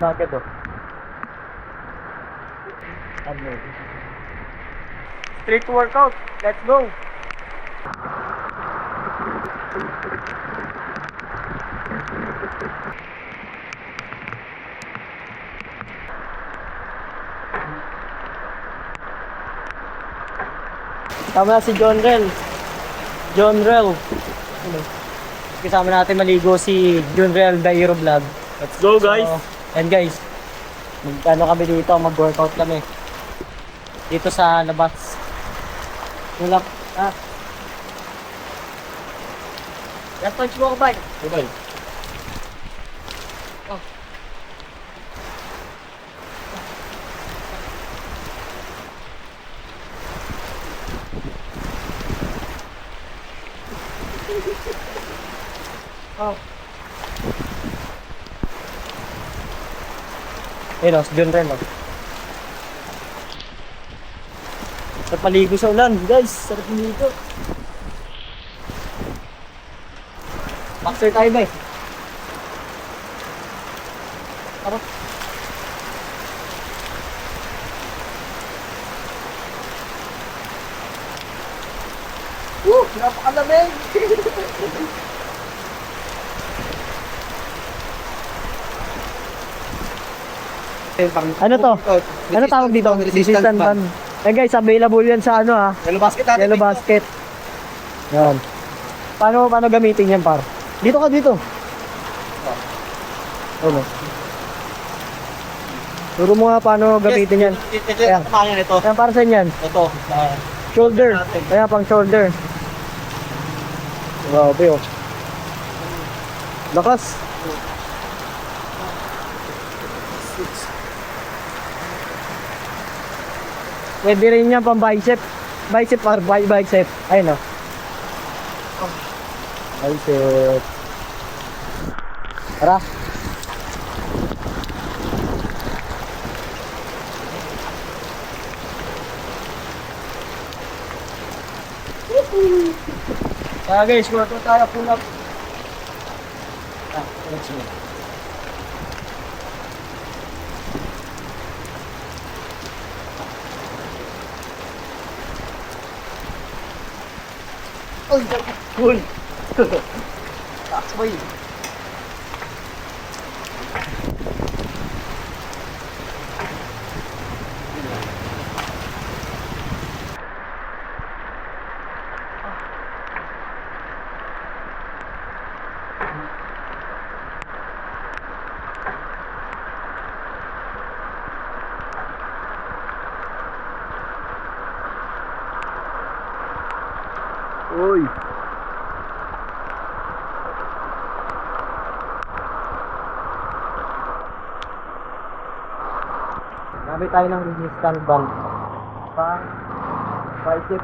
Bakit oh? Ano? Street workout. Let's go. Tama na si John Rel. John Rel. Kasama natin maligo si John Rel Dairo Vlog. Let's go, guys. So, and guys, ano kami dito, mag-workout kami. Dito sa labas. Tulak. Last punch mo ako, bye. Bye. Oh. Oh. Ayun o, si John Ren o. Sa paligo sa ulan, guys. Sarap nito. Boxer tayo ba eh? Tara. Napakalamig! Ano to? Ano tawag dito? Resistant band. Eh guys, available yan sa ano ha? Yellow basket natin. Yellow basket. Yan. Paano gamitin yan par? Dito ka dito. Ano? Turo mo nga paano gamitin yan. Ayan. Ito. Ayan, para saan yan? Ito. Shoulder. Ayan, pang shoulder. Grabe oh. Lakas. Pwede rin yan pang bicep. Bicep or bicep. Ayun o. Bicep. Tara. Kaya guys, workout tayo pull up. Let's go. Uy! Takboy! Uy! Gamit tayo ng resistant band. Pang bicep.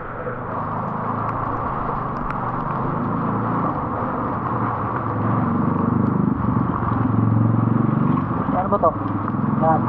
Ano ba to? Yan.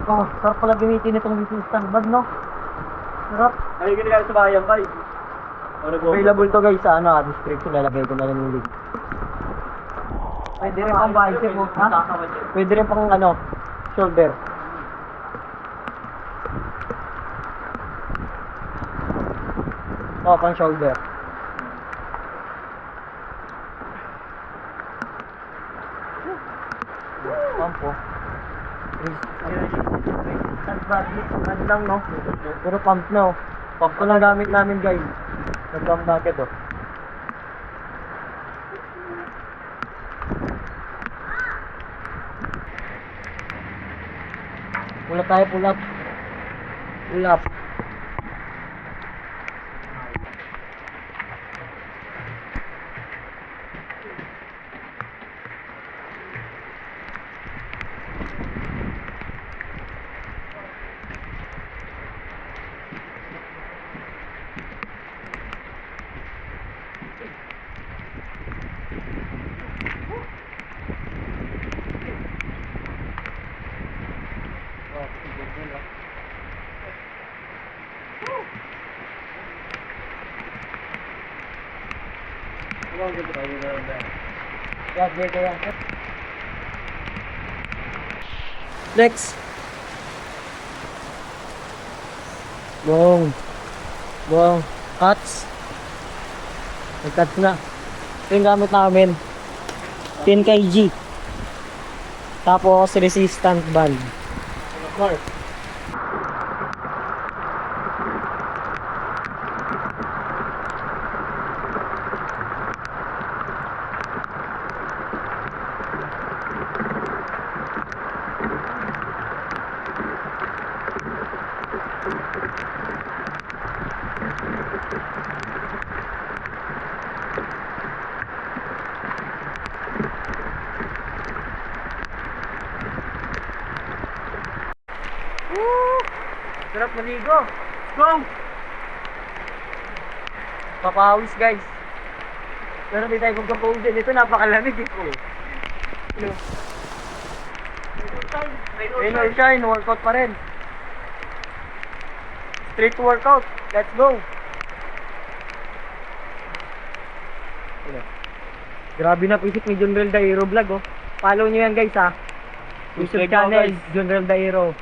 Oh, sarap pala gamitin itong resistant band, no? Sarap. Ay, ginagawa sa bayan, guys. Available to guys sa ano, description. Lalagay ko na lang yung link. Pwede rin pang bicep mo, ha? Pwede rin pang ano, shoulder. Oh, pang shoulder. Pump po. Bad lang, no? Puro pump na, oh. Pump ko lang gamit namin, guys. Nag-pump bucket, oh. Pull up tayo, pull up. Pull up. Next. Boom. Boom. Cuts. Nag-cut na. Ito yung gamit namin. 10 kg. Tapos resistant band. Mark. Sarap maligo. Let's go! Papawis guys. Pero di tayo magkapawisin. Ito napakalamig eh. Rain or shine, workout pa rin. Street workout. Let's go! Grabe na pisik ni Junrel Dairo vlog oh. Follow nyo yan guys ha. YouTube channel, Junrel Dairo.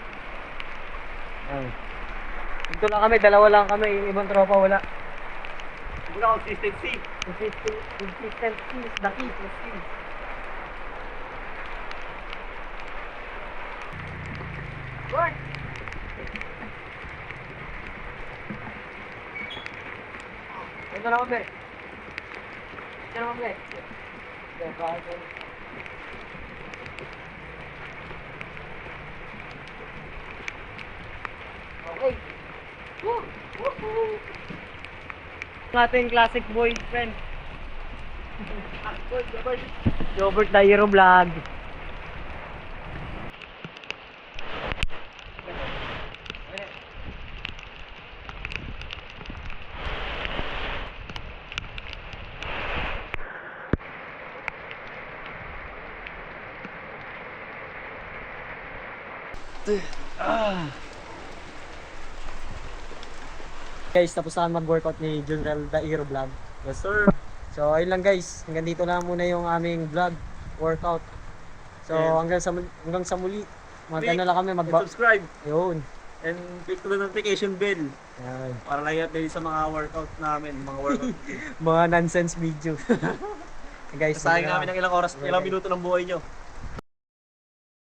Ay. Dito lang kami, dalawa lang kami, yung ibang tropa wala. Wala consistency. Consistency is the key. Good. Ito na kami. Ito na kami. Okay. Ang ating classic boy friend. Robert Dairo vlog. Guys, tapos na mag-workout ni Junrel Dairo vlog. Yes sir. So, ayun lang guys. Hanggang dito na muna yung aming vlog workout. So, And hanggang sa muli. Click Magkano lang kami and subscribe Yun. and click the notification bell Yan. para lang i-update sa mga workout namin, mga workout. Mga nonsense video. Guys, Sayang namin ng ilang oras, ilang minuto ng buhay nyo.